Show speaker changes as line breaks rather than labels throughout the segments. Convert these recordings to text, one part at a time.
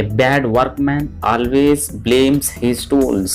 A bad workman always blames his tools.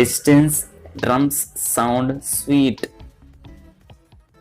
Distance drums sound sweet.